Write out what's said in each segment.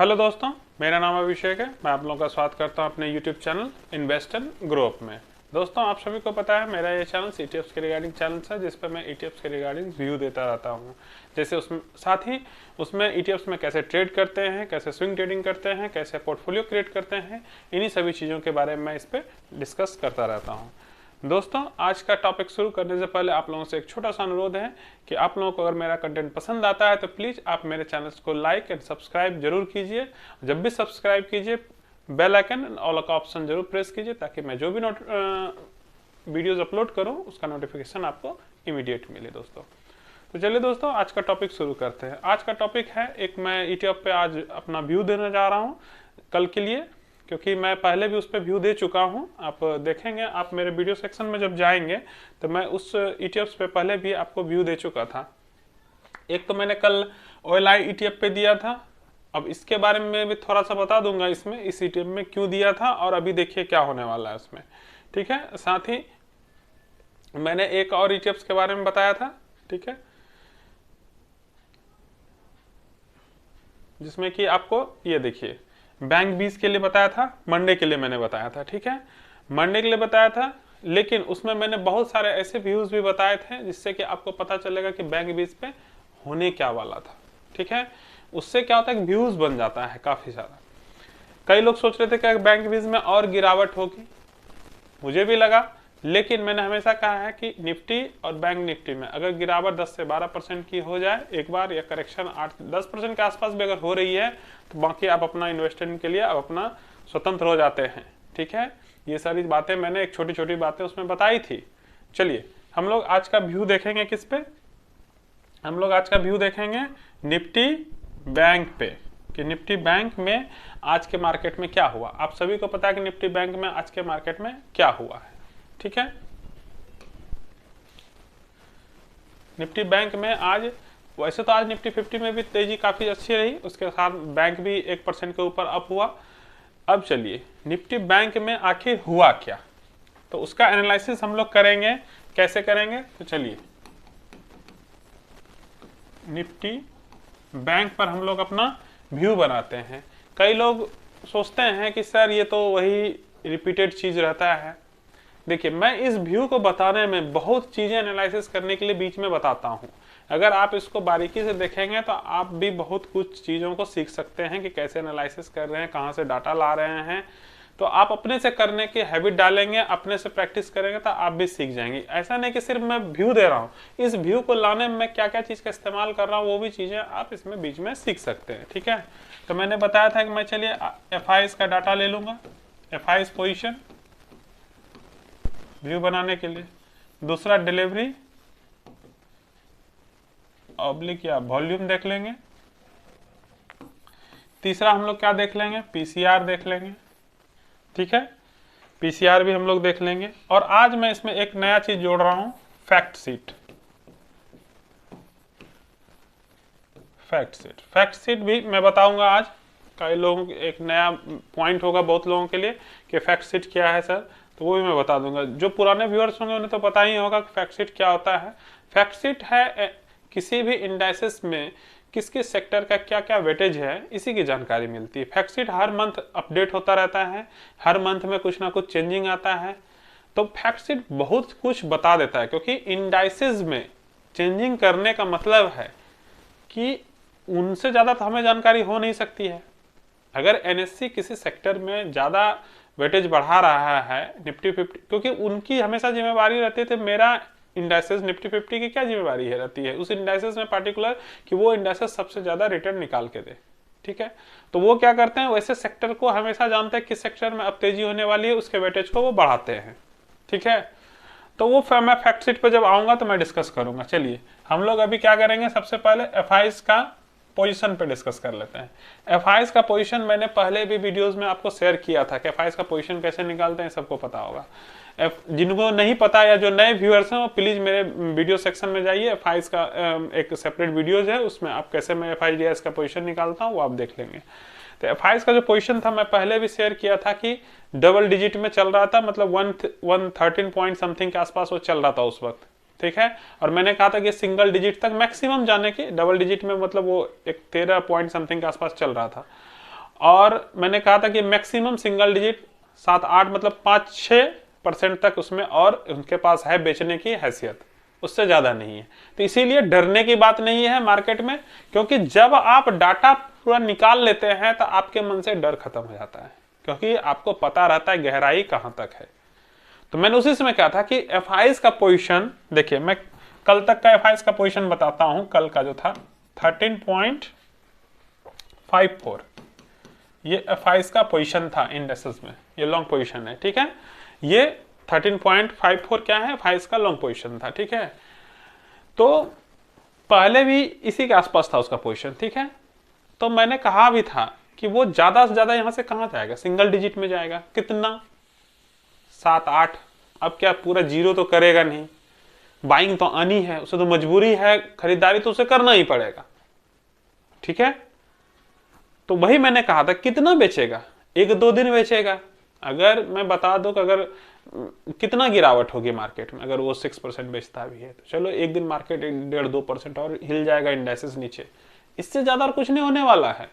Hello दोस्तों, मेरा नाम अभिषेक है। मैं आप लोगों का स्वागत करता हूं अपने YouTube channel invest and grow up में। दोस्तों, आप सभी को पता है मेरा ये चैनल ईटीएफ्स के रिगार्डिंग चैनल है, जिस पर मैं ईटीएफ्स के रिगार्डिंग व्यू देता रहता हूं। जैसे उसमें साथ ही उसमें ईटीएफ्स में कैसे ट्रेड करते हैं, कैसे स्विंग ट्रेडिंग करते हैं, कैसे पोर्टफोलियो क्रिएट करते हैं, इन्हीं सभी चीज़ों के बारे में मैं इस पर डिस्कस करता रहता हूँ। दोस्तों, आज का टॉपिक शुरू करने से पहले आप लोगों से एक छोटा सा अनुरोध है कि आप लोगों को अगर मेरा कंटेंट पसंद आता है तो प्लीज़ आप मेरे चैनल को लाइक एंड सब्सक्राइब जरूर कीजिए। जब भी सब्सक्राइब कीजिए, बेल आइकन ऑल का ऑप्शन जरूर प्रेस कीजिए, ताकि मैं जो भी वीडियोस अपलोड करूं उसका नोटिफिकेशन आपको इमीडिएट मिले। दोस्तों, तो चलिए दोस्तों, आज का टॉपिक शुरू करते हैं। आज का टॉपिक है, एक मैं ईटीएफ पे आज अपना व्यू देने जा रहा हूँ कल के लिए, क्योंकि मैं पहले भी उस पर व्यू दे चुका हूं। आप देखेंगे, आप मेरे वीडियो सेक्शन में जब जाएंगे तो मैं उस ईटीएफ पे पहले भी आपको व्यू दे चुका था। एक तो मैंने कल OLI ईटीएफ पे दिया था। अब इसके बारे में भी थोड़ा सा बता दूंगा, इसमें इस ईटीएफ में क्यों दिया था और अभी देखिए क्या होने वाला है उसमें। ठीक है, साथ ही मैंने एक और ईटीएफ के बारे में बताया था, ठीक है, जिसमें कि आपको ये देखिए बैंक 20 के लिए बताया था, मंडे के लिए मैंने बताया था। ठीक है, मंडे के लिए बताया था, लेकिन उसमें मैंने बहुत सारे ऐसे व्यूज भी बताए थे जिससे कि आपको पता चलेगा कि बैंक 20 पे होने क्या वाला था। ठीक है, उससे क्या होता है, व्यूज बन जाता है काफी ज्यादा। कई लोग सोच रहे थे कि बैंक 20 में और गिरावट होगी, मुझे भी लगा, लेकिन मैंने हमेशा कहा है कि निफ्टी और बैंक निफ्टी में अगर गिरावट 10 से 12% की हो जाए एक बार, या करेक्शन 8-10% के आसपास भी अगर हो रही है, तो बाकी आप अपना इन्वेस्टमेंट के लिए आप अपना स्वतंत्र हो जाते हैं। ठीक है, ये सारी बातें मैंने एक छोटी छोटी बातें उसमें बताई थी। चलिए, हम लोग आज का व्यू देखेंगे किस पे, हम लोग आज का व्यू देखेंगे निफ्टी बैंक पे, कि निफ्टी बैंक में आज के मार्केट में क्या हुआ। आप सभी को पता है कि निफ्टी बैंक में आज के मार्केट में क्या हुआ है। ठीक है, निफ्टी बैंक में आज, वैसे तो आज निफ्टी 50 में भी तेजी काफी अच्छी रही, उसके साथ बैंक भी 1% के ऊपर अप हुआ। अब चलिए, निफ्टी बैंक में आखिर हुआ क्या, तो उसका एनालिसिस हम लोग करेंगे। कैसे करेंगे, तो चलिए निफ्टी बैंक पर हम लोग अपना व्यू बनाते हैं। कई लोग सोचते हैं कि सर ये तो वही रिपीटेड चीज रहता है। देखिए, मैं इस व्यू को बताने में बहुत चीजें एनालिसिस करने के लिए बीच में बताता हूं। अगर आप इसको बारीकी से देखेंगे तो आप भी बहुत कुछ चीजों को सीख सकते हैं कि कैसे एनालिसिस कर रहे हैं, कहां से डाटा ला रहे हैं। तो आप अपने से करने की हैबिट डालेंगे, अपने से प्रैक्टिस करेंगे तो आप भी सीख जाएंगे। ऐसा नहीं कि सिर्फ मैं व्यू दे रहा हूँ, इस व्यू को लाने में मैं क्या क्या चीज का इस्तेमाल कर रहा हूँ वो भी चीजें आप इसमें बीच में सीख सकते हैं। ठीक है, तो मैंने बताया था कि मैं, चलिए FIs का डाटा ले लूंगा, FIs पोजिशन व्यू बनाने के लिए। दूसरा डिलीवरी ऑब्लिक या वॉल्यूम देख लेंगे। तीसरा हम लोग क्या देख लेंगे, पीसीआर देख लेंगे। ठीक है, पीसीआर भी हम लोग देख लेंगे। और आज मैं इसमें एक नया चीज जोड़ रहा हूं, फैक्ट सीट। फैक्ट सीट भी मैं बताऊंगा आज। कई लोगों, एक नया पॉइंट होगा बहुत लोगों के लिए कि फैक्ट सीट क्या है सर, तो वो भी मैं बता दूंगा। जो पुराने व्यूअर्स होंगे उन्हें तो पता ही होगा कि फैक्ट सीट क्या होता है। फैक्ट सीट है किसी भी इंडाइसेस में किस किस सेक्टर का क्या क्या वेटेज है, इसी की जानकारी मिलती है। फैक्ट सीट हर मंथ अपडेट होता रहता है, हर मंथ में कुछ ना कुछ चेंजिंग आता है। तो फैक्ट सीट बहुत कुछ बता देता है, क्योंकि इंडाइसेस में चेंजिंग करने का मतलब है कि उनसे ज्यादा तो हमें जानकारी हो नहीं सकती है। अगर NSE किसी सेक्टर में ज्यादा वेटेज बढ़ा रहा है निफ्टी 50, क्योंकि उनकी हमेशा जिम्मेवारी रहती है, मेरा इंडाइसेस निफ्टी 50 की क्या जिम्मेवारी है रहती है उस इंडाइसेस में पार्टिकुलर, कि वो इंडाइसेस सबसे ज्यादा रिटर्न निकाल के दे। ठीक है, तो वो क्या करते हैं, वैसे सेक्टर को हमेशा जानते हैं किस सेक्टर में अब तेजी होने वाली है, उसके वेटेज को वो बढ़ाते हैं। ठीक है, तो वो मैं फैक्ट शीट पर जब आऊंगा तो मैं डिस्कस करूंगा। चलिए, हम लोग अभी क्या करेंगे, सबसे पहले FIs का पोजीशन पे डिस्कस कर लेते हैं। FIs का पोजीशन मैंने पहले भी वीडियोस में आपको शेयर किया था कि FIs का पोजीशन कैसे निकालते हैं, सबको पता होगा। जिनको नहीं पता या जो नए व्यूअर्स हैं वो प्लीज मेरे वीडियो सेक्शन में जाइए, FIs का एक सेपरेट वीडियोज है, उसमें आप कैसे मैं FIs का पोजीशन निकालता हूँ वो आप देख लेंगे। तो FIs का जो पोजीशन था मैं पहले भी शेयर किया था कि डबल डिजिट में चल रहा था, मतलब 113 पॉइंट समथिंग के आसपास वो चल रहा था उस वक्त। ठीक है, और मैंने कहा था कि सिंगल डिजिट तक मैक्सिमम जाने की, डबल डिजिट में मतलब वो एक 13 पॉइंट समथिंग के आसपास चल रहा था। और मैंने कहा था कि मैक्सिमम सिंगल डिजिट 7-8 मतलब 5-6% तक उसमें और उनके पास है बेचने की हैसियत, उससे ज्यादा नहीं है। तो इसीलिए डरने की बात नहीं है मार्केट में, क्योंकि जब आप डाटा पूरा निकाल लेते हैं तो आपके मन से डर खत्म हो जाता है, क्योंकि आपको पता रहता है गहराई कहां तक है। तो मैंने उसी समय कहा था कि एफआईज का पोजीशन देखिए, मैं कल तक का एफआईज का पोजीशन बताता हूं। कल का जो था 13.54, ये एफआईज का पोजीशन था इंडेक्सेस में, ये लॉन्ग पोजीशन है, ठीक है। ये 13.54 क्या है, एफआईज का लॉन्ग पोजीशन था, ठीक है। तो पहले भी इसी के आसपास था उसका पोजीशन, ठीक है। तो मैंने कहा भी था कि वो ज्यादा से ज्यादा यहां से कहां जाएगा, सिंगल डिजिट में जाएगा, कितना 7-8। अब क्या पूरा जीरो तो करेगा नहीं, बाइंग तो आनी है, उसे तो मजबूरी है, खरीदारी तो उसे करना ही पड़ेगा, ठीक है। तो वही मैंने कहा था, कितना बेचेगा, 1-2 दिन बेचेगा। अगर मैं बता दूं कि अगर कितना गिरावट होगी मार्केट में, अगर वो 6% बेचता भी है तो चलो एक दिन मार्केट 1.5-2% और हिल जाएगा इंडेक्सेस नीचे, इससे ज्यादा और कुछ नहीं होने वाला है।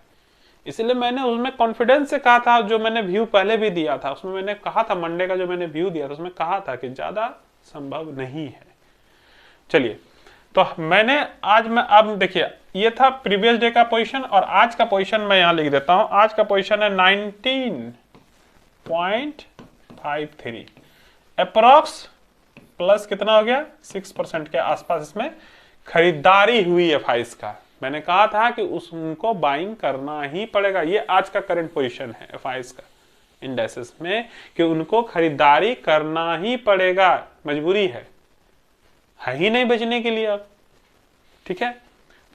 इसलिए मैंने उसमें कॉन्फिडेंस से कहा था, जो मैंने व्यू पहले भी दिया था उसमें मैंने कहा था, मंडे का जो मैंने व्यू दिया था उसमें कहा था कि ज्यादा संभव नहीं है। चलिए, तो मैंने आज मैं अब देखिए, ये था प्रीवियस डे का पोजीशन और आज का पोजीशन मैं यहां लिख देता हूं। आज का पोजीशन है 19.53 अप्रॉक्स, प्लस कितना हो गया 6% के आसपास इसमें खरीदारी हुई एफआईज का। मैंने कहा था कि उनको बाइंग करना ही पड़ेगा, ये आज का करंट पोजीशन है एफआईज का इंडेक्सेस में, कि उनको खरीदारी करना ही पड़ेगा, मजबूरी है ही नहीं बेचने के लिए अब, ठीक है।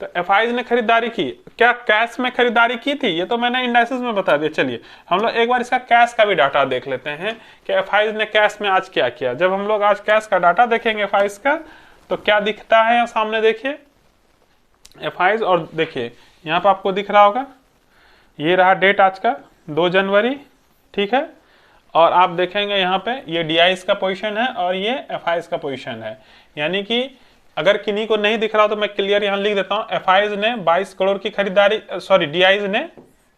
तो एफआईज ने खरीदारी की, क्या कैश में खरीदारी की थी, ये तो मैंने इंडेक्सेस में बता दिया। चलिए हम लोग एक बार इसका कैश का भी डाटा देख लेते हैं कि एफआईज ने कैश में आज क्या किया। जब हम लोग आज कैश का डाटा देखेंगे एफआईज का, तो क्या दिखता है यहाँ सामने देखिए एफआईज, और देखिए यहाँ पर आपको दिख रहा होगा, ये रहा डेट आज का 2 जनवरी, ठीक है। और आप देखेंगे यहाँ पे ये डीआईज का पोजीशन है और ये एफआईज का पोजीशन है। यानी कि अगर किन्हीं को नहीं दिख रहा तो मैं क्लियर यहाँ लिख देता हूँ, एफआईज ने 22 करोड़ की खरीदारी, सॉरी डीआईज ने,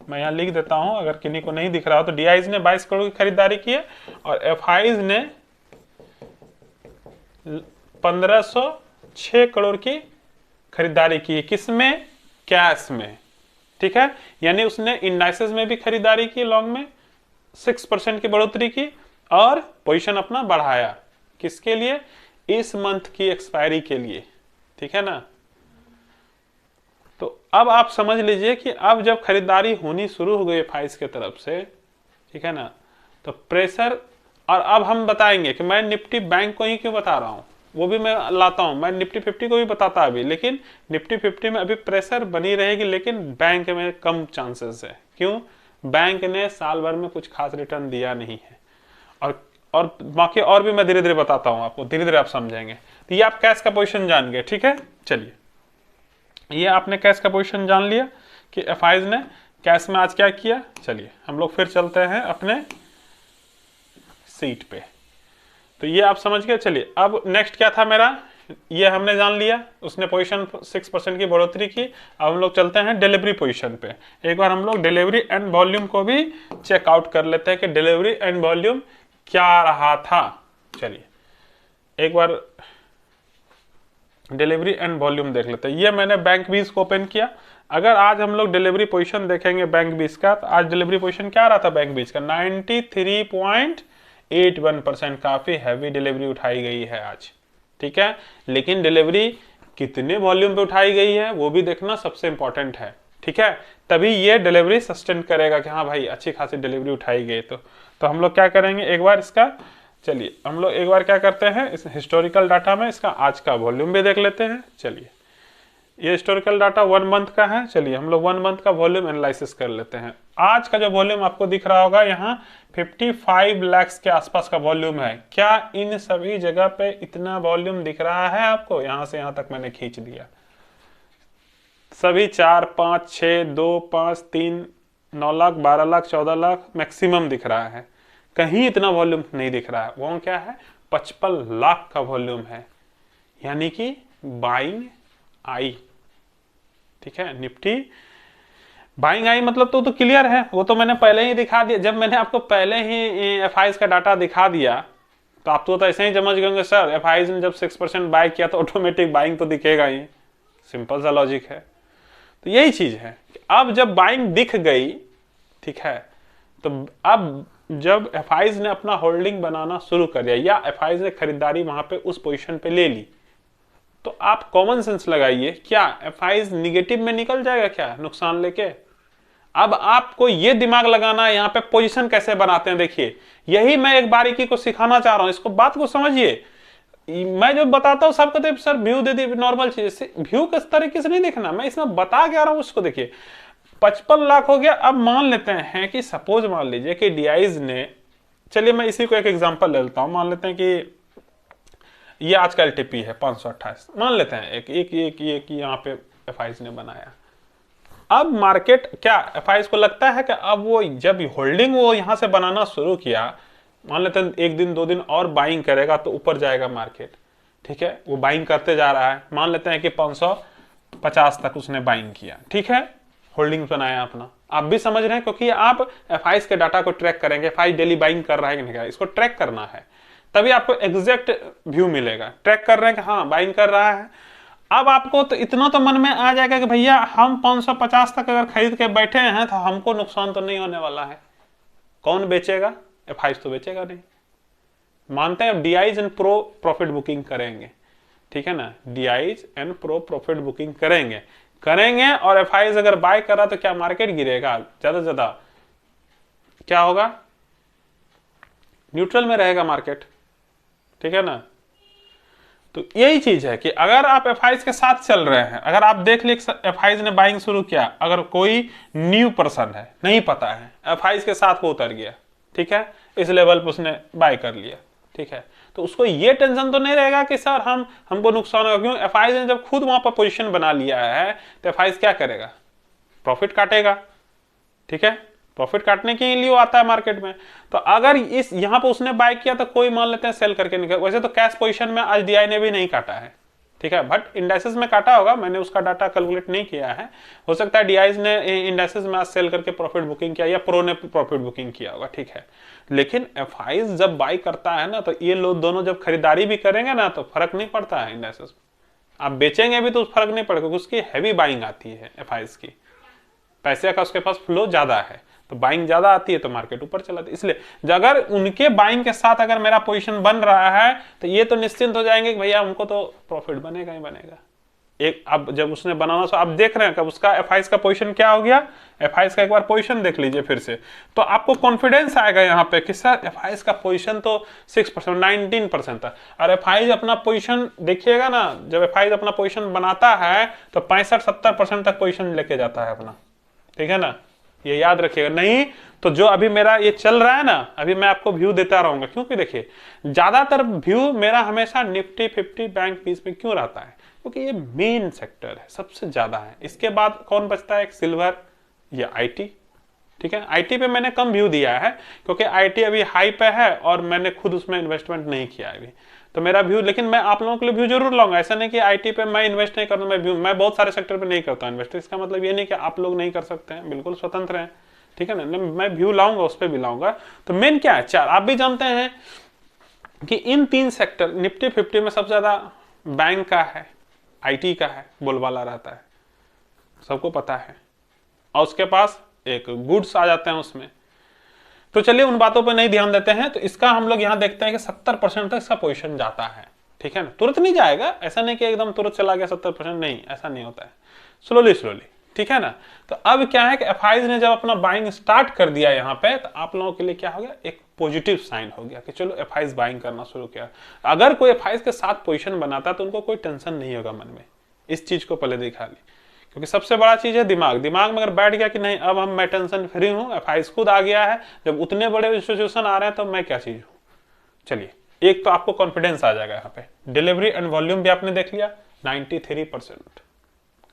मैं यहाँ लिख देता हूँ अगर किन्हीं को नहीं दिख रहा हो तो डीआईज ने 22 करोड़ की खरीदारी की है और एफआईज ने 1506 करोड़ की खरीदारी की है। किसमें, कैश में, ठीक है। यानी उसने इंडाइसेस में भी खरीदारी की, लॉन्ग में 6% की बढ़ोतरी की और पोजीशन अपना बढ़ाया, किसके लिए, इस मंथ की एक्सपायरी के लिए, ठीक है ना। तो अब आप समझ लीजिए कि अब जब खरीदारी होनी शुरू हो गई एफआईज की तरफ से, ठीक है ना, तो प्रेशर, और अब हम बताएंगे कि मैं निफ्टी बैंक को ही क्यों बता रहा हूं, वो भी मैं लाता हूं, मैं निफ्टी 50 को भी बताता अभी, लेकिन निफ्टी 50 में अभी प्रेशर बनी रहेगी, लेकिन बैंक में कम चांसेस है। क्यों, बैंक ने साल भर में कुछ खास रिटर्न दिया नहीं है, और बाकी और भी मैं धीरे धीरे बताता हूं आपको, धीरे धीरे आप समझेंगे। तो ये आप कैश का पोजीशन जान गए, ठीक है। चलिए, ये आपने कैश का पोजीशन जान लिया कि एफआईज ने कैश में आज क्या किया। चलिए हम लोग फिर चलते हैं अपने सीट पे। तो ये आप समझ गए। चलिए अब नेक्स्ट क्या था मेरा, ये हमने जान लिया, उसने पोजीशन 6% की बढ़ोतरी की। अब हम लोग चलते हैं डिलीवरी पोजीशन पे। एक बार हम लोग डिलीवरी एंड वॉल्यूम को भी चेकआउट कर लेते हैं कि डिलीवरी एंड वॉल्यूम क्या रहा था। चलिए एक बार डिलीवरी एंड वॉल्यूम देख लेते हैं। ये मैंने बैंक 20 को ओपन किया। अगर आज हम लोग डिलीवरी पोजीशन देखेंगे बैंक 20 का, तो आज डिलीवरी पोजीशन क्या रहा था बैंक 20 का, 93.81%। काफी हैवी डिलीवरी उठाई गई है आज, ठीक है। लेकिन डिलीवरी कितने वॉल्यूम पे उठाई गई है वो भी देखना सबसे इंपॉर्टेंट है, ठीक है। तभी ये डिलीवरी सस्टेन करेगा कि हाँ भाई अच्छी खासी डिलीवरी उठाई गई। तो हम लोग क्या करेंगे एक बार इसका, चलिए हम लोग एक बार क्या करते हैं, इस हिस्टोरिकल डाटा में इसका आज का वॉल्यूम भी देख लेते हैं। चलिए ये हिस्टोरिकल डाटा 1 मंथ का है। चलिए हम लोग 1 मंथ का वॉल्यूम एनालिसिस कर लेते हैं। आज का जो वॉल्यूम आपको दिख रहा होगा यहाँ 55 लाख के आसपास का वॉल्यूम है। क्या इन सभी जगह पे इतना वॉल्यूम दिख रहा है आपको, यहां से यहां तक मैंने खींच दिया, सभी 4, 5, 6, 2, 5, 3, 9 लाख, 12 लाख, 14 लाख मैक्सिमम दिख रहा है। कहीं इतना वॉल्यूम नहीं दिख रहा है। वो क्या है, 55 लाख का वॉल्यूम है, यानी कि बाइंग आई, ठीक है। निफ्टी बाइंग आई मतलब तो क्लियर है, वो तो मैंने पहले ही दिखा दिया। जब मैंने आपको पहले ही एफआईज का डाटा दिखा दिया तो आप तो ऐसे ही समझ गए सर एफआईज ने जब 6% बाय किया तो ऑटोमेटिक बाइंग तो दिखेगा ही। सिंपल सा लॉजिक है। तो यही चीज है कि अब जब बाइंग दिख गई, ठीक है, तो अब जब एफआईज ने अपना होल्डिंग बनाना शुरू कर दिया या एफआईज ने खरीदारी वहां पे उस पोजीशन पे ले ली, तो आप कॉमन सेंस लगाइए, क्या एफआईज निगेटिव में निकल जाएगा क्या नुकसान लेके? अब आपको ये दिमाग लगाना है यहाँ पे पोजीशन कैसे बनाते हैं। देखिए यही मैं एक बारीकी को सिखाना चाह रहा हूं, इसको बात को समझिए। मैं जो बताता हूँ सब कहते हैं सर व्यू दे दी, नॉर्मल चीज से व्यू किस तरीके से नहीं देखना, मैं इसमें बता क्या रहा हूँ उसको। देखिए 55 लाख हो गया। अब मान लेते हैं कि सपोज मान लीजिए कि डीआईज ने, चलिए मैं इसी को एक एग्जांपल ले लेता हूँ, मान लेते हैं कि ये आज का एलटीपी है 528, मान लेते हैं एक यहाँ पे एफआईज ने बनाया। अब मार्केट क्या एफआईज को लगता है कि अब वो जब होल्डिंग वो यहां से बनाना शुरू किया, मान लेते हैं 1 दिन 2 दिन और बाइंग करेगा तो ऊपर जाएगा मार्केट, ठीक है, वो बाइंग करते जा रहा है। मान लेते हैं कि 550 तक उसने बाइंग किया, ठीक है, होल्डिंग बनाया अपना। आप भी समझ रहे हैं क्योंकि आप एफआईज के डाटा को ट्रैक करेंगे, एफआईज डेली बाइंग कर रहा है कि नहीं कर रहा है, इसको ट्रैक करना है, तभी आपको एग्जैक्ट व्यू मिलेगा। ट्रैक कर रहे हैं कि हाँ बाइंग कर रहा है। अब आपको तो इतना तो मन में आ जाएगा कि भैया हम 550 तक अगर खरीद के बैठे हैं तो हमको नुकसान तो नहीं होने वाला है। कौन बेचेगा? एफआईज तो बेचेगा नहीं। मानते हैं DIs and pro profit booking करेंगे, ठीक है ना, DIs and pro profit booking करेंगे और एफआईज अगर बाय कर रहा तो क्या मार्केट गिरेगा? ज्यादा से ज्यादा क्या होगा? न्यूट्रल में रहेगा मार्केट, ठीक है ना। तो यही चीज है कि अगर आप एफआईज के साथ चल रहे हैं, अगर आप देख ली एफआईज ने बाइंग शुरू किया, अगर कोई न्यू पर्सन है नहीं पता है, एफआईज के साथ वो उतर गया, ठीक है, इस लेवल पर उसने बाय कर लिया, ठीक है, तो उसको ये टेंशन तो नहीं रहेगा कि सर हमको नुकसान होगा। क्यों? एफआईज ने जब खुद वहां पर पोजीशन बना लिया है तो एफआईज क्या करेगा? प्रॉफिट काटेगा, ठीक है, प्रॉफिट काटने के लिए वो आता है मार्केट में। तो अगर इस यहां पर उसने बाय किया तो कोई मान लेते हैं सेल करके निकल, वैसे तो कैश पोजीशन में आज डीआई ने भी नहीं काटा है, ठीक है, बट इंडाइसेस में काटा होगा, मैंने उसका डाटा कैलकुलेट नहीं किया है। हो सकता है डीआईज ने इंडाइसेस में आज सेल करके प्रॉफिट बुकिंग किया या प्रो ने प्रॉफिट बुकिंग किया होगा, ठीक है। लेकिन एफआईज जब बाय करता है ना तो ये लोग दोनों जब खरीदारी भी करेंगे ना तो फर्क नहीं पड़ता है इंडाइसेस। आप बेचेंगे भी तो फर्क नहीं पड़ेगा, उसकी हैवी बाइंग आती है एफआईज की, पैसे का उसके पास फ्लो ज्यादा है, तो बाइंग ज्यादा आती है तो मार्केट ऊपर चला जाता है। इसलिए अगर उनके बाइंग के साथ अगर मेरा पोजीशन बन रहा है तो ये तो निश्चिंत हो जाएंगे कि भैया हमको तो प्रॉफिट बनेगा ही बनेगा। एक अब जब उसने बनाना तो आप देख रहे हैं कब उसका एफआईज का पोजीशन क्या हो गया। एफआईज का एक बार पोजीशन देख लीजिए फिर से, तो आपको कॉन्फिडेंस आएगा यहाँ पे कि सर एफआईज का पोजीशन तो 6% 19% था। और एफआईज अपना पोजीशन देखिएगा ना, जब एफआईज अपना पोजीशन बनाता है तो 65-70% तक पोजीशन लेके जाता है अपना, ठीक है ना, ये याद रखिएगा। नहीं तो जो अभी मेरा ये चल रहा है ना, अभी मैं आपको व्यू देता रहूंगा, क्योंकि देखिए ज्यादातर व्यू मेरा हमेशा निफ्टी 50 बैंक 20 में क्यों रहता है, क्योंकि ये मेन सेक्टर है, सबसे ज्यादा है। इसके बाद कौन बचता है? एक सिल्वर या आईटी, ठीक है। आईटी पे मैंने कम व्यू दिया है क्योंकि आईटी अभी हाई पे है और मैंने खुद उसमें इन्वेस्टमेंट नहीं किया अभी, तो मेरा व्यू, लेकिन मैं आप लोगों के लिए व्यू जरूर लाऊंगा। ऐसा नहीं कि आईटी पे मैं इन्वेस्ट नहीं करूँ, मैं बहुत सारे सेक्टर पे नहीं करता इन्वेस्ट। इसका मतलब ये नहीं कि आप लोग नहीं कर सकते हैं, बिल्कुल स्वतंत्र हैं, ठीक है ना। मैं व्यू लाऊंगा, उस पर भी लाऊंगा। तो मेन क्या है? 4 आप भी जानते हैं कि इन 3 सेक्टर निफ्टी 50 में सबसे ज्यादा बैंक का है, आईटी का है, बोलबाला रहता है, सबको पता है, और उसके पास एक गुड्स आ जाते हैं उसमें। तो चलिए उन बातों पर नहीं ध्यान देते हैं। तो इसका हम लोग यहाँ देखते हैं कि 70% तक इसका पोजीशन जाता है, ठीक है ना। तुरंत नहीं जाएगा, ऐसा नहीं कि एकदम तुरंत चला गया 70%, नहीं, ऐसा नहीं होता है, स्लोली, ठीक है ना। तो अब क्या है कि एफआईज ने जब अपना बाइंग स्टार्ट कर दिया यहाँ पे, तो आप लोगों के लिए क्या हो गया? एक पॉजिटिव साइन हो गया कि चलो एफआईज बाइंग करना शुरू किया। अगर कोई एफआईज के साथ पोजीशन बनाता तो उनको कोई टेंशन नहीं होगा मन में, इस चीज को पहले दिखा ली। क्योंकि सबसे बड़ा चीज है दिमाग में अगर बैठ गया कि नहीं अब हम मैं टेंशन फ्री हूं, एफआईज खुद आ गया है, जब उतने बड़े इंस्टीट्यूशन आ रहे हैं तो मैं क्या चीज हूं। चलिए, एक तो आपको कॉन्फिडेंस आ जाएगा यहाँ पे। डिलीवरी एंड वॉल्यूम भी आपने देख लिया, 93%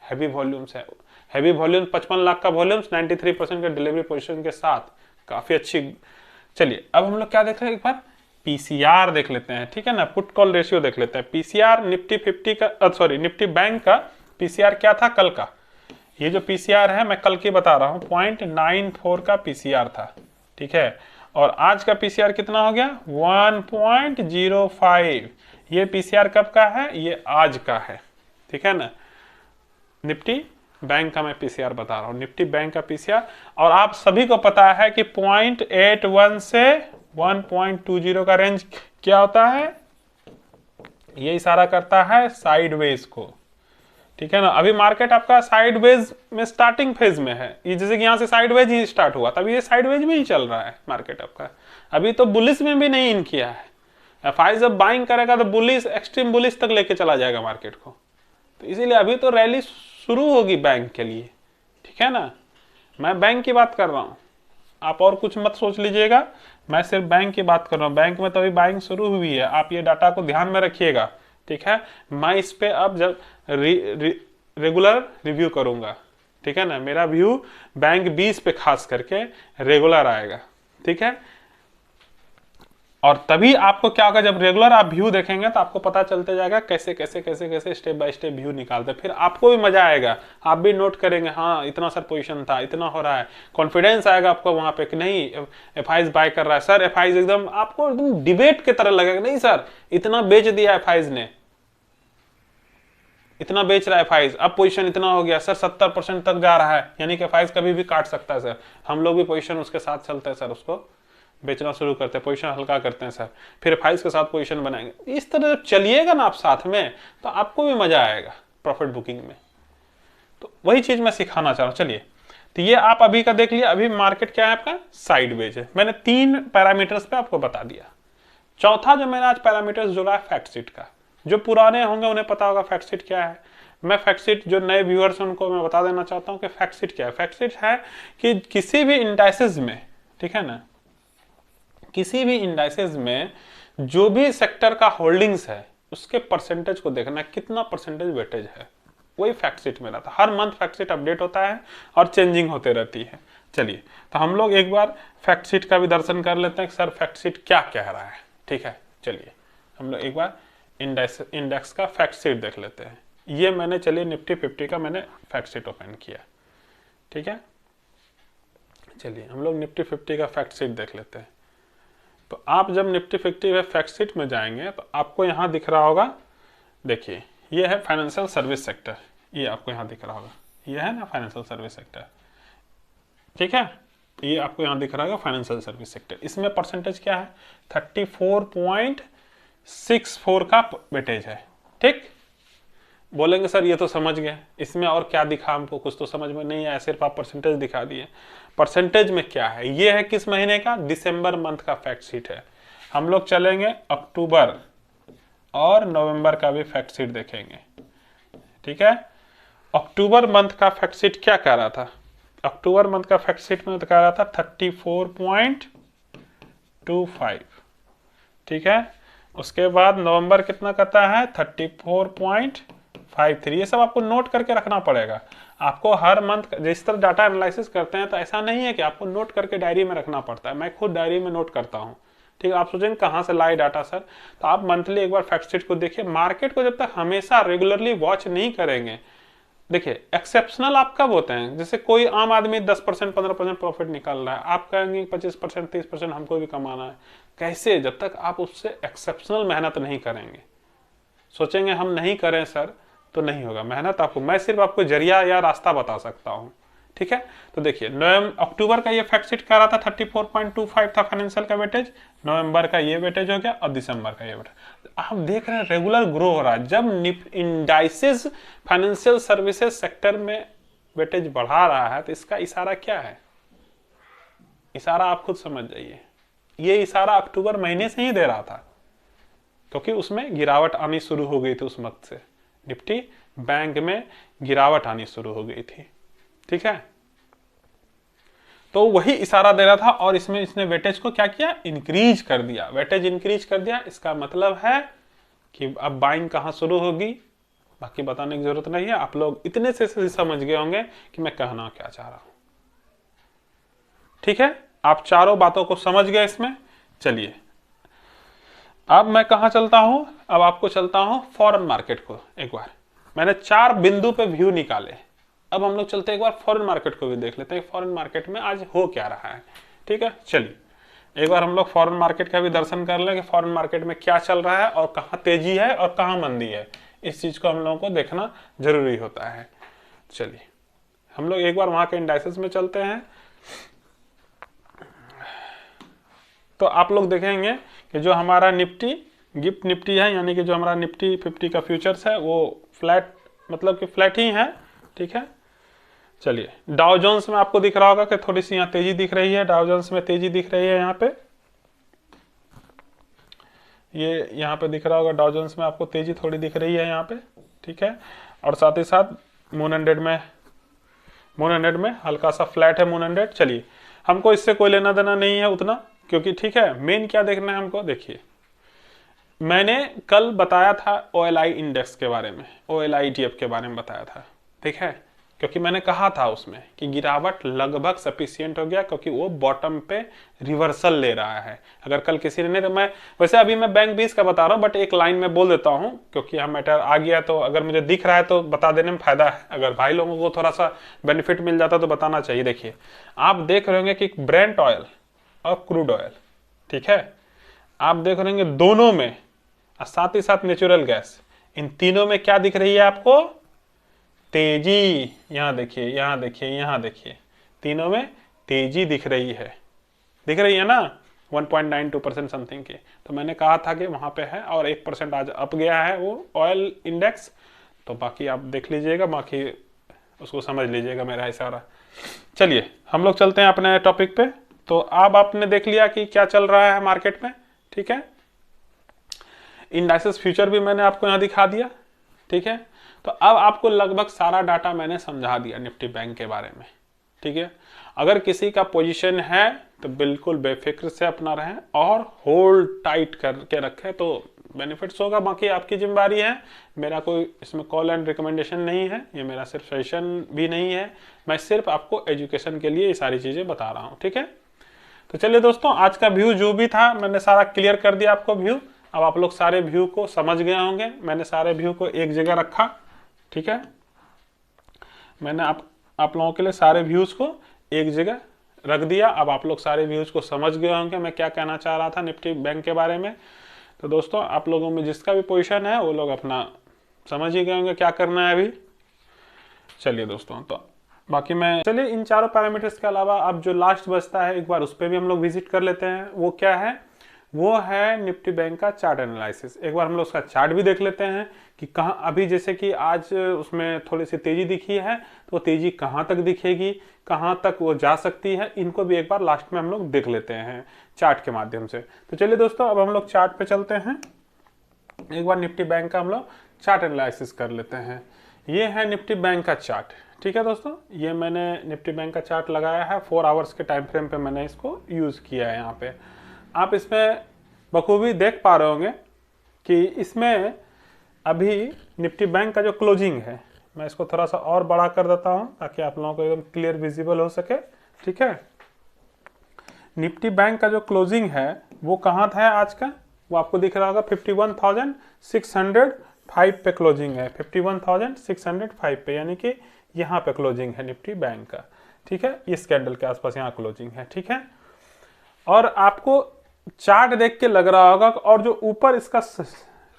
हैवी वॉल्यूम्स है, हैवी वॉल्यूम 55 लाख का वॉल्यूम्स 93% के डिलीवरी पोजीशन के साथ, काफी अच्छी। चलिए अब हम लोग क्या देख रहे हैं, एक बार पीसीआर देख लेते हैं, ठीक है ना, पुट कॉल रेशियो देख लेते हैं। पीसीआर निफ्टी 50 का, सॉरी निफ्टी बैंक का पीसीआर क्या था कल का, ये जो पीसीआर है मैं कल की बता रहा हूँ, 0.94 का पीसीआर था, ठीक है, और आज का पीसीआर कितना हो गया 1.05। ये पीसीआर कब का है, ये आज का है, ठीक है ना। निफ्टी बैंक का मैं पीसीआर बता रहा हूँ, निफ्टी बैंक का पीसीआर। और आप सभी को पता है कि 0.81 से 1.20 का रेंज क्या होता है, ये इशारा करता है साइडवेज को, ठीक है ना। अभी मार्केट आपका साइडवेज में स्टार्टिंग फेज में है, ये जैसे कि यहाँ से साइडवेज ही स्टार्ट हुआ, तभी ये साइडवेज में ही चल रहा है मार्केट आपका, अभी तो बुलिश में भी नहीं इन किया है। एफआई जब बाइंग करेगा तो बुलिश, एक्सट्रीम बुलिश तक लेके चला जाएगा मार्केट को, तो इसीलिए अभी तो रैली शुरू होगी बैंक के लिए, ठीक है ना। मैं बैंक की बात कर रहा हूँ, आप और कुछ मत सोच लीजिएगा, मैं सिर्फ बैंक की बात कर रहा हूँ। बैंक में तो अभी बाइंग शुरू हुई है, आप ये डाटा को ध्यान में रखिएगा, ठीक है। मैं इस पे अब जब रेगुलर रिव्यू करूंगा, ठीक है ना, मेरा व्यू बैंक 20 पे खास करके रेगुलर आएगा, ठीक है। और तभी आपको क्या होगा, जब रेगुलर आप व्यू देखेंगे तो आपको पता चलते जाएगा कैसे कैसे कैसे कैसे स्टेप बाय स्टेप व्यू निकालते, फिर आपको भी मजा आएगा, आप भी नोट करेंगे, हाँ इतना सर पोजीशन था, इतना हो रहा है, कॉन्फिडेंस आएगा आपको वहां पे कि नहीं एफआईज बाय कर रहा है सर, एफआईज एकदम आपको एकदम डिबेट की तरह लगेगा, नहीं सर इतना बेच दिया एफआईज ने, इतना बेच रहा है एफआईज, अब पोजीशन इतना हो गया सर, 70% तक जा रहा है, यानी कि एफआईज कभी भी काट सकता है सर, हम लोग भी पोजीशन उसके साथ चलते हैं सर, उसको बेचना शुरू करते हैं, पोजीशन हल्का करते हैं सर, फिर एफआईज के साथ पोजीशन बनाएंगे। इस तरह जब चलिएगा ना आप साथ में, तो आपको भी मजा आएगा प्रॉफिट बुकिंग में। तो वही चीज मैं सिखाना चाह रहा हूँ। चलिए, तो ये आप अभी का देख लिया, अभी मार्केट क्या है आपका साइडवेज है, मैंने 3 पैरामीटर्स पे आपको बता दिया। चौथा जो मैंने आज पैरामीटर्स जोड़ा है फैक्ट शीट का, जो पुराने होंगे उन्हें पता होगा फैक्ट शीट क्या है। मैं फैक्ट शीट, जो नए व्यूअर्स हैं उनको मैं बता देना चाहता हूँ कि फैक्ट शीट क्या है। फैक्ट शीट है कि किसी भी इंडाइसेस में, ठीक है ना, किसी भी इंडाइसेस में जो भी सेक्टर का होल्डिंग्स है उसके परसेंटेज को देखना, कितना परसेंटेज वेटेज है, वही फैक्ट शीट में रहता है। हर मंथ फैक्ट शीट अपडेट होता है और चेंजिंग होते रहती है। चलिए, तो हम लोग एक बार फैक्ट शीट का भी दर्शन कर लेते हैं कि सर फैक्ट शीट क्या कह रहा है, ठीक है। चलिए हम लोग एक बार इंडेक्स का फैक्ट शीट देख लेते हैं। ये मैंने, चलिए निफ्टी 50 का मैंने फैक्ट शीट ओपन किया, ठीक है। चलिए हम लोग निफ्टी 50 का फैक्ट शीट देख लेते हैं। तो आप जब निफ्टी 50 फैक्ट शीट में जाएंगे तो आपको यहाँ दिख रहा होगा, देखिए ये है फाइनेंशियल सर्विस सेक्टर, ये आपको यहाँ दिख रहा होगा, ये है ना फाइनेंशियल सर्विस सेक्टर, ठीक है। ये आपको यहाँ दिख रहा होगा फाइनेंशियल सर्विस सेक्टर। इसमें परसेंटेज क्या है 34.64 का वेटेज है, ठीक। बोलेंगे सर ये तो समझ गए, इसमें और क्या दिखा हमको, कुछ तो समझ में नहीं आया, सिर्फ आप परसेंटेज दिखा दिए। परसेंटेज में क्या है, ये है किस महीने का, दिसंबर मंथ का फैक्ट शीट है। हम लोग चलेंगे अक्टूबर और नवंबर का भी फैक्ट शीट देखेंगे, ठीक है। अक्टूबर मंथ का फैक्ट शीट क्या कह रहा था, अक्टूबर मंथ का फैक्ट शीट में तो कह रहा था 34.25, ठीक है। उसके बाद नवंबर कितना कहता है 34.53। ये सब आपको नोट करके रखना पड़ेगा। आपको हर मंथ जिस तरह डाटा एनालिसिस करते हैं तो ऐसा नहीं है कि आपको नोट करके डायरी में रखना पड़ता है, मैं खुद डायरी में नोट करता हूँ, ठीक है। आप सोचेंगे कहाँ से लाए डाटा सर, तो आप मंथली एक बार फैक्ट शीट को देखिए। मार्केट को जब तक हमेशा रेगुलरली वॉच नहीं करेंगे, देखिए एक्सेप्शनल आप कब होते हैं, जैसे कोई आम आदमी 10% 15% प्रॉफिट निकाल रहा है, आप कहेंगे 25% 30% हमको भी कमाना है, कैसे, जब तक आप उससे एक्सेप्शनल मेहनत नहीं करेंगे। सोचेंगे हम नहीं करें सर तो नहीं होगा, मेहनत आपको, मैं सिर्फ आपको जरिया या रास्ता बता सकता हूँ, ठीक है। तो देखिए अक्टूबर का ये फैक्ट शीट कह रहा था 34.25 था फाइनेंशियल का वेटेज, नवंबर का ये वेटेज हो गया और दिसंबर का ये वेटेज। आप देख रहे हैं रेगुलर ग्रो हो रहा है। जब इंडाइसेस फाइनेंशियल सर्विसेज सेक्टर में वेटेज बढ़ा रहा है तो इसका इशारा क्या है, इशारा आप खुद समझ जाइए। ये इशारा अक्टूबर महीने से ही दे रहा था, क्योंकि उसमें गिरावट आनी शुरू हो गई थी उस वक्त से, निफ्टी बैंक में गिरावट आनी शुरू हो गई थी, ठीक है। तो वही इशारा दे रहा था और इसमें इसने वेटेज को क्या किया, इंक्रीज कर दिया, वेटेज इंक्रीज कर दिया। इसका मतलब है कि अब बाइंग कहां शुरू होगी, बाकी बताने की जरूरत नहीं है, आप लोग इतने से समझ गए होंगे कि मैं कहना क्या चाह रहा हूं, ठीक है। आप चारों बातों को समझ गए इसमें। चलिए अब मैं कहां चलता हूं, अब आपको चलता हूं फॉरेन मार्केट को। एक बार मैंने 4 बिंदु पे व्यू निकाले, अब हम लोग चलते हैं एक बार फॉरेन मार्केट को भी देख लेते हैं, फॉरेन मार्केट में आज हो क्या रहा है। ठीक है, चलिए एक बार हम लोग फॉरेन मार्केट का भी दर्शन कर लें कि फॉरेन मार्केट में क्या चल रहा है और कहाँ तेजी है और कहाँ मंदी है। इस चीज को हम लोगों को देखना जरूरी होता है। चलिए हम लोग एक बार वहां के इंडाइसेस में चलते हैं। तो आप लोग देखेंगे कि जो हमारा निफ्टी गिफ्ट निफ्टी है, यानी कि जो हमारा निफ्टी 50 का फ्यूचर्स है वो फ्लैट, मतलब कि फ्लैट ही है। ठीक है, चलिए डाउ जोन्स में आपको दिख रहा होगा कि थोड़ी सी यहाँ तेजी दिख रही है, डाउ जोन्स में तेजी दिख रही है यहाँ पे, ये यहाँ पे दिख रहा होगा डाउ जोन्स में आपको तेजी थोड़ी दिख रही है यहाँ पे। ठीक है, और साथ ही साथ मून हंड्रेड में हल्का सा फ्लैट है मून हंड्रेड। चलिए हमको इससे कोई लेना देना नहीं है उतना, क्योंकि ठीक है मेन क्या देखना है हमको। देखिए मैंने कल बताया था OLI इंडेक्स के बारे में, OLI ETF के बारे में बताया था। ठीक है, क्योंकि मैंने कहा था उसमें कि गिरावट लगभग सफिशिएंट हो गया, क्योंकि वो बॉटम पे रिवर्सल ले रहा है। अगर कल किसी ने नहीं, तो मैं वैसे अभी मैं बैंक 20 का बता रहा हूँ, बट एक लाइन में बोल देता हूँ क्योंकि यहाँ मैटर आ गया, तो अगर मुझे दिख रहा है तो बता देने में फायदा है। अगर भाई लोगों को थोड़ा सा बेनिफिट मिल जाता तो बताना चाहिए। देखिए आप देख रहे होंगे कि ब्रेंट ऑयल और क्रूड ऑयल, ठीक है, आप देख रहे होंगे दोनों में, साथ ही साथ नेचुरल गैस, इन तीनों में क्या दिख रही है आपको? तेजी। यहां देखिए, यहां देखिए, यहां देखिए, तीनों में तेजी दिख रही है ना, 1.92% समथिंग की। तो मैंने कहा था कि वहां पे है, और 1% आज अप गया है वो ऑयल इंडेक्स। तो बाकी आप देख लीजिएगा, बाकी उसको समझ लीजिएगा मेरा इशारा। चलिए हम लोग चलते हैं अपने टॉपिक पे। तो अब आपने देख लिया कि क्या चल रहा है मार्केट में। ठीक है, इंडाइसेस फ्यूचर भी मैंने आपको यहाँ दिखा दिया। ठीक है, तो अब आपको लगभग सारा डाटा मैंने समझा दिया निफ्टी बैंक के बारे में। ठीक है, अगर किसी का पोजीशन है तो बिल्कुल बेफिक्र से अपना रहें और होल्ड टाइट करके रखें, तो बेनिफिट्स होगा। बाकी आपकी जिम्मेदारी है, मेरा कोई इसमें कॉल एंड रिकमेंडेशन नहीं है, ये मेरा सिर्फ सजेशन भी नहीं है, मैं सिर्फ आपको एजुकेशन के लिए ये सारी चीज़ें बता रहा हूँ। ठीक है, तो चलिए दोस्तों, आज का व्यू जो भी था मैंने सारा क्लियर कर दिया आपको व्यू। अब आप लोग सारे व्यू को समझ गए होंगे, मैंने सारे व्यू को एक जगह रखा। ठीक है, मैंने आप लोगों के लिए सारे व्यूज को एक जगह रख दिया। अब आप लोग सारे व्यूज को समझ गए होंगे मैं क्या कहना चाह रहा था निफ्टी बैंक के बारे में। तो दोस्तों आप लोगों में जिसका भी पोजीशन है वो लोग अपना समझ ही गए होंगे क्या करना है अभी। चलिए दोस्तों, तो बाकी मैं चलिए इन चारों पैरामीटर्स के अलावा अब जो लास्ट बचता है एक बार उस पर भी हम लोग विजिट कर लेते हैं। वो क्या है? वो है निफ्टी बैंक का चार्ट एनालिसिस। एक बार हम लोग उसका चार्ट भी देख लेते हैं कि कहाँ अभी, जैसे कि आज उसमें थोड़ी सी तेजी दिखी है, तो तेजी कहाँ तक दिखेगी, कहाँ तक वो जा सकती है, इनको भी एक बार लास्ट में हम लोग देख लेते हैं चार्ट के माध्यम से। तो चलिए दोस्तों, अब हम लोग चार्ट पे चलते हैं। एक बार निफ्टी बैंक का हम लोग चार्ट एनालिसिस कर लेते हैं। ये है निफ्टी बैंक का चार्ट। ठीक है दोस्तों, ये मैंने निफ्टी बैंक का चार्ट लगाया है, 4 आवर्स के टाइम फ्रेम पे मैंने इसको यूज किया है। यहाँ पे आप इसमें बखूबी देख पा रहे होंगे कि इसमें अभी निफ्टी बैंक का जो क्लोजिंग है, मैं इसको थोड़ा सा और बड़ा कर देता हूं ताकि आप लोगों को एकदम क्लियर विजिबल हो सके। ठीक है, निफ्टी बैंक का जो क्लोजिंग है वो कहाँ था आज का, वो आपको दिख रहा होगा 51,605 पे क्लोजिंग है, 51,605 पे, यानी कि यहाँ पे क्लोजिंग है निफ्टी बैंक का। ठीक है, इस कैंडल के आसपास यहाँ क्लोजिंग है। ठीक है, और आपको चार्ट देख के लग रहा होगा, और जो ऊपर इसका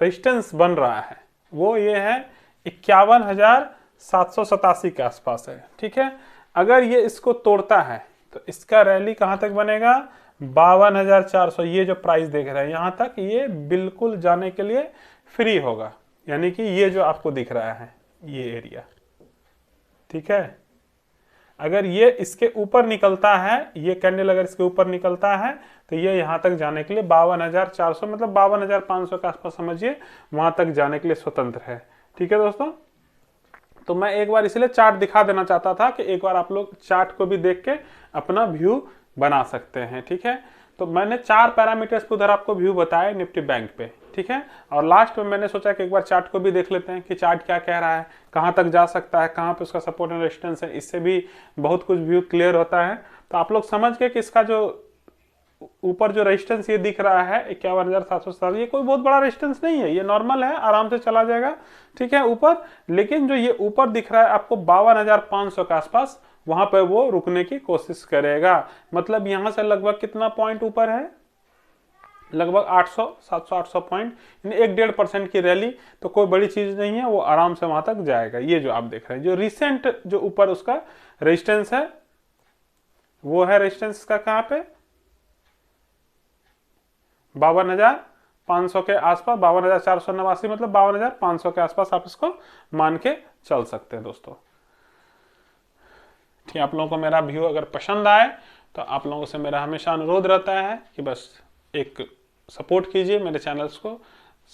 रेजिस्टेंस बन रहा है वो ये है 51,787 के आसपास है। ठीक है, अगर ये इसको तोड़ता है तो इसका रैली कहां तक बनेगा? 52,400। ये जो प्राइस देख रहे हैं यहां तक ये बिल्कुल जाने के लिए फ्री होगा, यानी कि ये जो आपको दिख रहा है ये एरिया। ठीक है, अगर ये इसके ऊपर निकलता है, ये कैंडल अगर इसके ऊपर निकलता है तो ये यहां तक जाने के लिए 52,400 मतलब 52,500 के आसपास समझिए, वहां तक जाने के लिए स्वतंत्र है। ठीक है दोस्तों, तो मैं एक बार इसलिए चार्ट दिखा देना चाहता था कि एक बार आप लोग चार्ट को भी देख के अपना व्यू बना सकते हैं। ठीक है, तो मैंने 4 पैरामीटर्स पे उधर आपको व्यू बताया निफ्टी बैंक पे। ठीक है, और लास्ट में मैंने सोचा कि एक बार चार्ट को भी देख लेते हैं कि चार्ट क्या कह रहा है, कहां तक जा सकता है, कहां पे उसका सपोर्ट एंड रेजिस्टेंस है, इससे भी बहुत कुछ व्यू क्लियर होता है। तो आप लोग समझ गए कि इसका जो ऊपर जो रेजिस्टेंस ये दिख रहा है 51,747, ये कोई बहुत बड़ा रेजिस्टेंस नहीं है, ये नॉर्मल है, आराम से चला जाएगा, ठीक है ऊपर। लेकिन जो ये ऊपर दिख रहा है आपको 52,500 के आसपास, वहां पर वो रुकने की कोशिश करेगा। मतलब यहां से लगभग कितना पॉइंट ऊपर है, लगभग 800, 700, 800 पॉइंट, 1-1.5% की रैली, तो कोई बड़ी चीज नहीं है, वो आराम से वहां तक जाएगा। ये जो आप देख रहे हैं, जो रिसेंट जो ऊपर उसका रेजिस्टेंस है, वो है रेजिस्टेंस का कहां पे, 52,500 के आसपास, 52,489, मतलब 52,500 के आसपास आप इसको मान के चल सकते हैं दोस्तों। ठीक, आप लोगों को मेरा व्यू अगर पसंद आए तो आप लोगों से मेरा हमेशा अनुरोध रहता है कि बस एक सपोर्ट कीजिए मेरे चैनल्स को,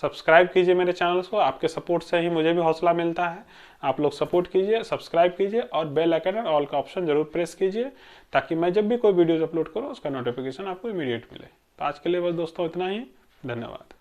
सब्सक्राइब कीजिए मेरे चैनल्स को। आपके सपोर्ट से ही मुझे भी हौसला मिलता है। आप लोग सपोर्ट कीजिए, सब्सक्राइब कीजिए और बेल आइकन और ऑल का ऑप्शन जरूर प्रेस कीजिए, ताकि मैं जब भी कोई वीडियोज अपलोड करूँ उसका नोटिफिकेशन आपको इमीडिएट मिले। तो आज के लिए बस दोस्तों इतना ही, धन्यवाद।